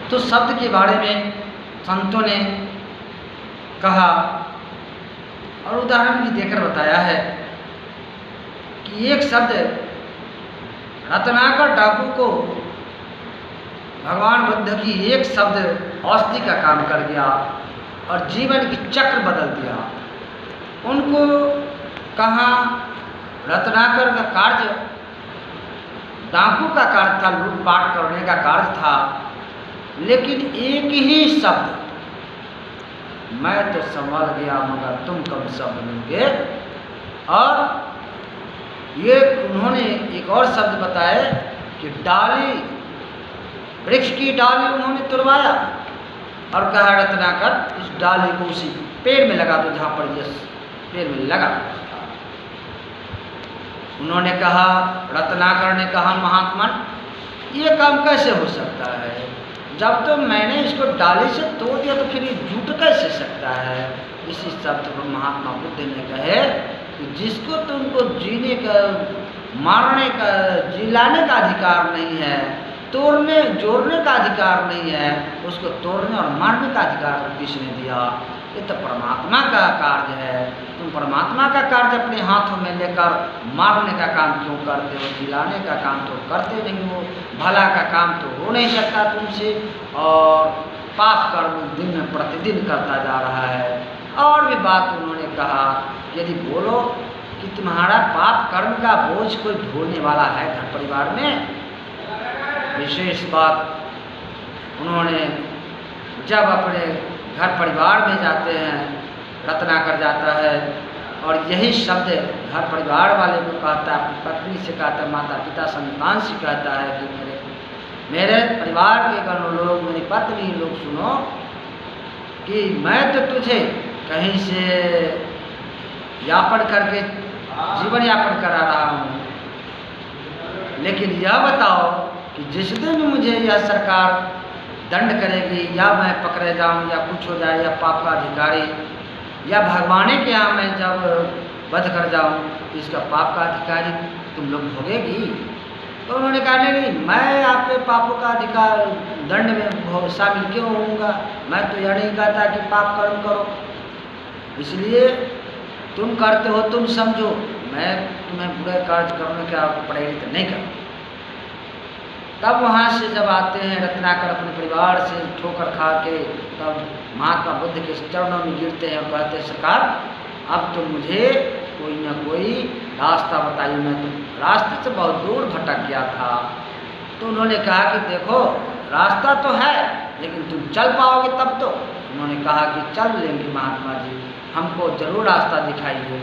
तो शब्द के बारे में संतों ने कहा और उदाहरण भी देकर बताया है कि एक शब्द रत्नाकर डाकू को भगवान बुद्ध की एक शब्द औषधि का काम कर गया और जीवन की चक्र बदल दिया। उनको कहाँ रत्नाकर का कार्य डाकू का कार्य था, लूटपाट करने का कार्य था, लेकिन एक ही शब्द, मैं तो संभल गया मगर तुम कब संभलोगे। और ये उन्होंने एक और शब्द बताए कि डाली, वृक्ष की डाली उन्होंने तुड़वाया और कहा रत्नाकर इस डाली को उसी पेड़ में लगा दो जहाँ पर ये पेड़ में लगा था। उन्होंने कहा, रत्नाकर ने कहा, महात्मन ये काम कैसे हो सकता है, जब तो मैंने इसको डाली से तोड़ दिया तो फिर ये झूठ कैसे सकता है। इसी शब्द पर महात्मा बुद्ध ने कहे कि जिसको तुमको जीने का, मारने का, जिलाने का अधिकार नहीं है, तोड़ने जोड़ने का अधिकार नहीं है, उसको तोड़ने और मारने का अधिकार किसने दिया। ये तो परमात्मा का कार्य है। तुम परमात्मा का कार्य अपने हाथों में लेकर मारने का काम क्यों करते हो, जिलाने का काम तो करते नहीं हो, भला का काम तो हो नहीं सकता तुमसे, और पाप कर्म दिन में प्रतिदिन करता जा रहा है। और भी बात उन्होंने कहा, यदि बोलो कि तुम्हारा पाप कर्म का बोझ कोई ढोने वाला है घर परिवार में। विशेष बात उन्होंने जब अपने घर परिवार में जाते हैं, रत्नाकर जाता है और यही शब्द घर परिवार वाले को कहता है, अपनी पत्नी से कहता है, माता पिता संतान से कहता है कि मेरे परिवार के गणों लोग, मेरी पत्नी लोग सुनो कि मैं तो तुझे कहीं से यापन करके जीवन यापन करा रहा हूँ, लेकिन यह बताओ कि जिस दिन मुझे यह सरकार दंड करेगी, या मैं पकड़े जाऊं, या कुछ हो जाए, या पाप का अधिकारी, या भगवान के यहाँ मैं जब वध कर जाऊं तो इसका पाप का अधिकारी तुम लोग भोगेगी। तो उन्होंने कहा नहीं, मैं आपके पापों का अधिकार दंड में शामिल क्यों होऊंगा, मैं तो यह नहीं कहता कि पाप कर्म करो, इसलिए तुम करते हो तुम समझो, मैं तुम्हें बुरे कार्य करने का प्रेरित नहीं करता। तब वहाँ से जब आते हैं रत्नाकर अपने परिवार से ठोकर खा के, तब महात्मा बुद्ध के चरणों में गिरते हैं और कहते हैं, सरकार अब तो मुझे कोई ना कोई रास्ता बताइए, मैं तो रास्ते से बहुत दूर भटक गया था। तो उन्होंने कहा कि देखो रास्ता तो है, लेकिन तुम चल पाओगे तब तो। उन्होंने कहा कि चल लेंगे महात्मा जी, हमको जरूर रास्ता दिखाइए।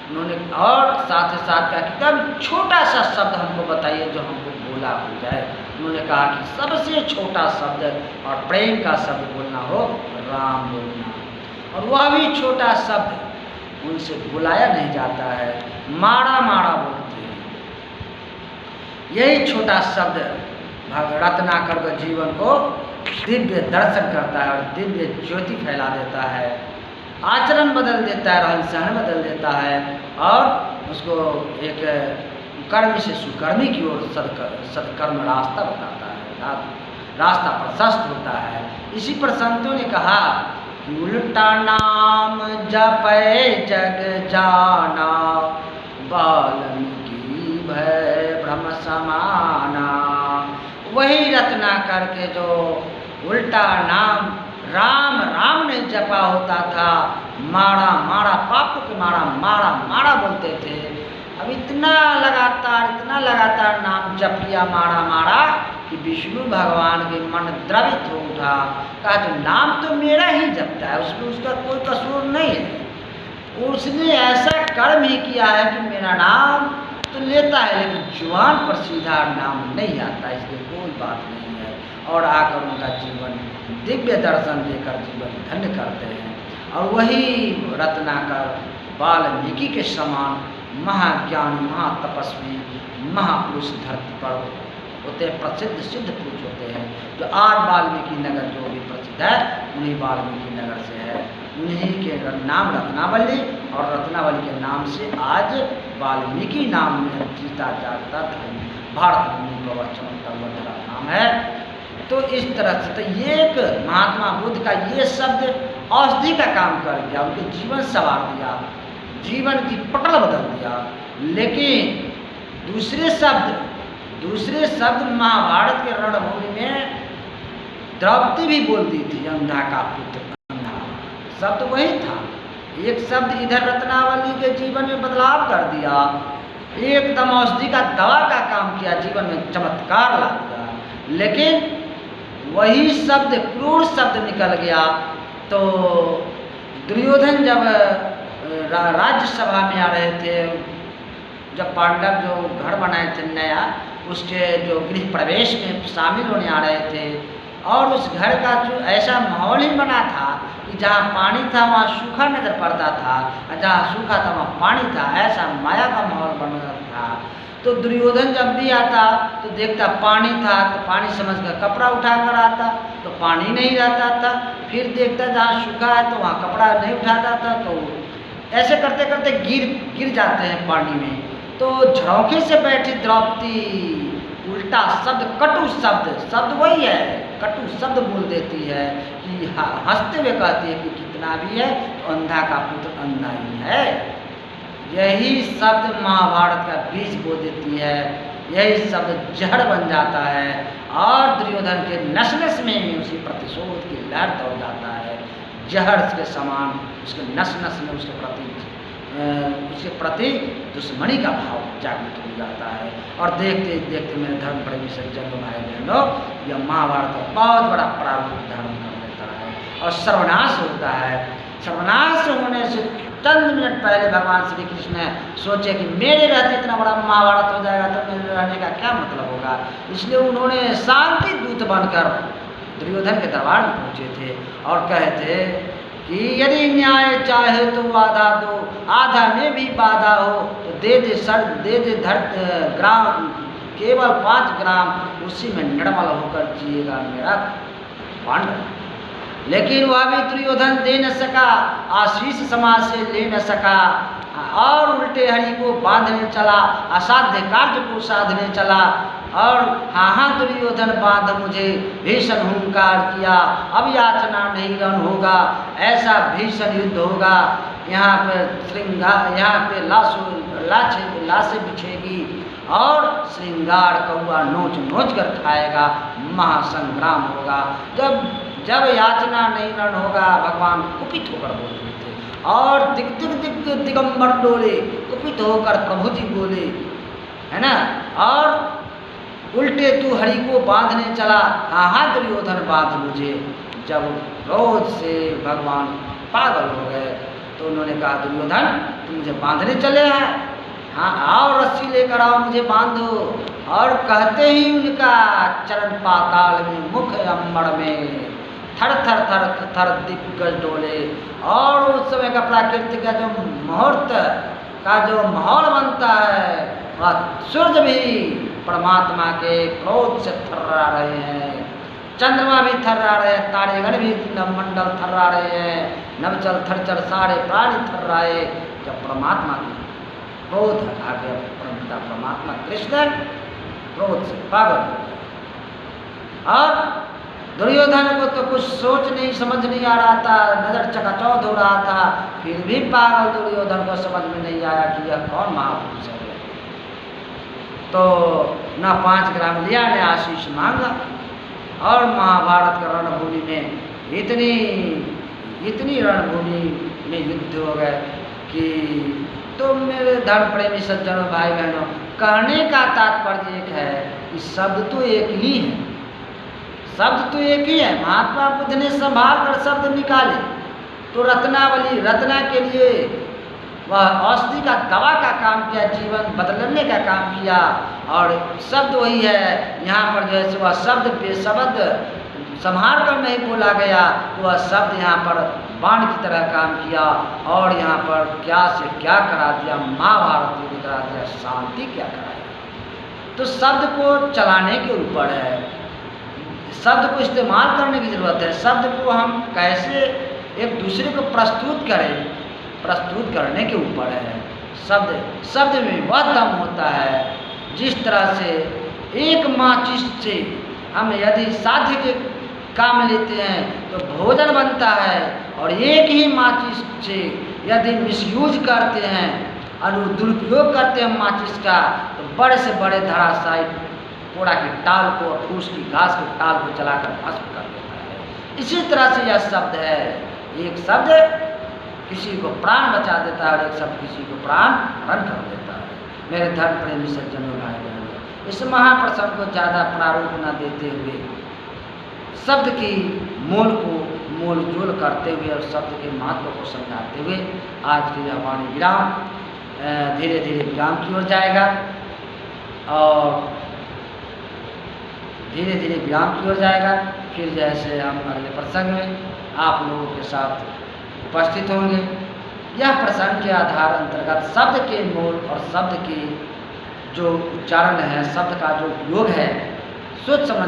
उन्होंने और साथ ही साथ कहा कि एकदम छोटा सा शब्द हमको बताइए जो हमको बोला हो जाए। उन्होंने कहा कि सबसे छोटा शब्द और प्रेम का शब्द बोलना हो, राम बोलना, और वह भी छोटा शब्द उनसे बुलाया नहीं जाता है, माड़ा माड़ा बोलते हैं। यही छोटा शब्द रत्नाकर के जीवन को दिव्य दर्शन करता है और दिव्य ज्योति फैला देता है, आचरण बदल देता है, रहन सहन बदल देता है, और उसको एक कर्म से सुकर्मी की ओर सदकर्म रास्ता बताता है, रास्ता प्रशस्त होता है। इसी पर संतों ने कहा कि उल्टा नाम जपै जग जाना, वाल्मीकि भय भ्रम समाना। वही रत्नाकर के जो उल्टा नाम राम राम नहीं जपा होता था, माड़ा माड़ा पापों के माड़ा माड़ा माड़ा बोलते थे। अब इतना लगातार नाम जप किया माड़ा माड़ा कि विष्णु भगवान के मन द्रवित हो उठा। कहा तो नाम तो मेरा ही जपता है, उसमें उसका कोई कसूर नहीं है, उसने ऐसा कर्म ही किया है कि मेरा नाम तो लेता है, लेकिन जुबान पर सीधा नाम नहीं आता, इसलिए कोई बात नहीं है। और आकर उनका जीवन दिव्य दर्शन देकर जीवन धन्य करते हैं। और वही रत्नाकर वाल्मीकि के समान महाज्ञानी, महातपस्वी, महापुरुष धरती पर होते हैं, प्रसिद्ध सिद्ध पुरुष होते हैं, जो आज वाल्मीकि नगर जो भी प्रसिद्ध है उन्हीं वाल्मीकि नगर से है। उन्हीं के नाम रत्नावली, और रत्नावली के नाम से आज वाल्मीकि नाम में जीता जागता धर्म भारत भूमि पर वह चमकता हुआ धरा नाम है। तो इस तरह से तो ये एक महात्मा बुद्ध का ये शब्द औषधि का काम कर दिया, उनके जीवन संवार दिया, जीवन की पटल बदल दिया। लेकिन दूसरे शब्द महाभारत के रणभूमि में द्रौपदी भी बोलती थी, अंधा का पुत्र अंधा, शब्द वही था। एक शब्द इधर रत्नावली के जीवन में बदलाव कर दिया, एकदम औषधि का दवा का काम किया, जीवन में चमत्कार ला दिया। लेकिन वही शब्द क्रूर शब्द निकल गया तो दुर्योधन जब राज्यसभा में आ रहे थे, जब पांडव जो घर बनाए थे नया, उसके जो गृह प्रवेश में शामिल होने आ रहे थे, और उस घर का जो ऐसा माहौल ही बना था कि जहाँ पानी था वहाँ सूखा नजर पड़ता था, और जहाँ सूखा था वहाँ पानी था, ऐसा माया का माहौल बन रहा था। तो दुर्योधन जब भी आता तो देखता पानी था तो पानी समझकर कपड़ा उठा कर आता तो पानी नहीं रहता था, फिर देखता जहाँ सूखा है तो वहाँ कपड़ा नहीं उठाता था, तो ऐसे करते करते गिर जाते हैं पानी में। तो झरोखे से बैठी द्रौपदी उल्टा शब्द, कटु शब्द वही है, कटु शब्द बोल देती है कि हंसते हुए कहती है कि कितना भी है तो अंधा का पुत्र अंधा ही है। यही शब्द महाभारत का बीज बो देती है, यही शब्द जहर बन जाता है और दुर्योधन के नस नस में उसी प्रतिशोध की लहर दौड़ जाता है। जहर के समान उसके नस नस में उसके प्रति दुश्मनी का भाव जागृत हो जाता है। और देखते देखते मेरे धर्म प्रेमी सज्जन भाई बहनों, यह महाभारत का बहुत बड़ा प्रारूप धारण कर लेता है और सर्वनाश होता है। सर्वनाश होने से चंद मिनट पहले भगवान श्री कृष्ण ने सोचे कि मेरे रहते इतना बड़ा महाभारत हो जाएगा तो मेरे रहने का क्या मतलब होगा, इसलिए उन्होंने शांति दूत बनकर दुर्योधन के दरबार में पहुँचे थे और कहे थे कि यदि न्याय चाहे तो आधा दो, आधा में भी बाधा हो तो दे दे ग्राम, केवल 5 ग्राम, उसी में निर्मल होकर जिएगा मेरा पांडव। लेकिन वह भी दुर्योधन दे न सका, आशीष समाज से ले न सका और उल्टे हरि को बांधने चला, असाध्य कार्य को साधने चला। और हाँ दुर्योधन बांध मुझे भीषण हुंकार किया, अब याचना नहीं रण होगा, ऐसा भीषण युद्ध होगा, यहाँ पे लाशें बिछेगी और श्रृंगार कौआ नोच नोच कर खाएगा, महासंग्राम होगा। जब याचना नहीं रण होगा, भगवान कुपित होकर बोल रहे थे और दिगंबर डोले, कुपित होकर प्रभु जी बोले, है ना, और उल्टे तू हरि को बांधने चला, हाँ दुर्योधन बांध मुझे। जब क्रोध से भगवान पागल हो गए तो उन्होंने कहा दुर्योधन तुम मुझे बांधने चले हैं, हाँ आओ रस्सी लेकर आओ मुझे बांधो। और कहते ही उनका चरण पाताल में, मुख अंबर में थर थर थर थर दिग्गज डोले। और उस समय का प्राकृतिक का जो मुहूर्त का जो माहौल बनता है, वह सूर्य भी परमात्मा के क्रोध से थर्रा रहे हैं, चंद्रमा भी थर्रा रहे हैं, तारेगण भी नवमंडल थर्रा रहे हैं, नवचल थरचल सारे प्राणी थर्राए। जब परमात्मा की क्रोध आ गया, परमपिता परमात्मा कृष्ण क्रोध से पागल हो गए। और दुर्योधन को तो कुछ सोच नहीं समझ नहीं आ रहा था, नजर चकाचौंध हो रहा था, फिर भी पागल दुर्योधन को समझ में नहीं आया कि यह कौन महापुरुष है। तो न 5 ग्राम लिया ने आशीष मांगा और महाभारत का रणभूमि में इतनी रणभूमि में युद्ध हो गए कि तो मेरे धर्म प्रेमी सज्जनों भाई बहनों, कहने का तात्पर्य एक है कि शब्द तो एक ही है, शब्द तो एक ही है। महात्मा बुद्ध ने संभाल कर शब्द निकाले तो रत्नावली, रत्ना के लिए वह औषधि का दवा का काम किया, जीवन बदलने का काम किया। और शब्द वही है, यहाँ पर जैसे वह शब्द पे शब्द संभाल कर नहीं बोला गया, तो वह शब्द यहाँ पर बाण की तरह काम किया और यहाँ पर क्या से क्या करा दिया, महाभारत को करा दिया, शांति क्या कराया। तो शब्द को चलाने के ऊपर है, शब्द को इस्तेमाल करने की ज़रूरत है। शब्द को हम कैसे एक दूसरे को प्रस्तुत करें, प्रस्तुत करने के ऊपर है। शब्द में वह दम होता है जिस तरह से एक माचिस से हम यदि साध्य के काम लेते हैं तो भोजन बनता है, और एक ही माचिस से यदि मिसयूज करते हैं, दुरुपयोग करते हैं माचिस का, तो बड़े से बड़े धराशायी पोड़ा की टाल को और फूस की घास की टाल को जलाकर भस्म कर देता है। इसी तरह से यह शब्द है, एक शब्द किसी को प्राण बचा देता है और एक शब्द किसी को प्राण हरण कर देता है। मेरे धर्म प्रेमी सज्जनों भाई बहनों, इस महाप्रसंग को ज़्यादा प्रारूप न देते हुए, शब्द की मूल को मूल जोल करते हुए और शब्द के महत्व को समझाते हुए आज की यह वाणी विराम धीरे धीरे विराम की ओर जाएगा, और धीरे धीरे विराम की ओर जाएगा। फिर जैसे हम अगले प्रसंग में आप लोगों के साथ उपस्थित होंगे। यह प्रसंग के आधार अंतर्गत शब्द के मूल और शब्द की जो उच्चारण है, शब्द का जो उपयोग है, सोच समझ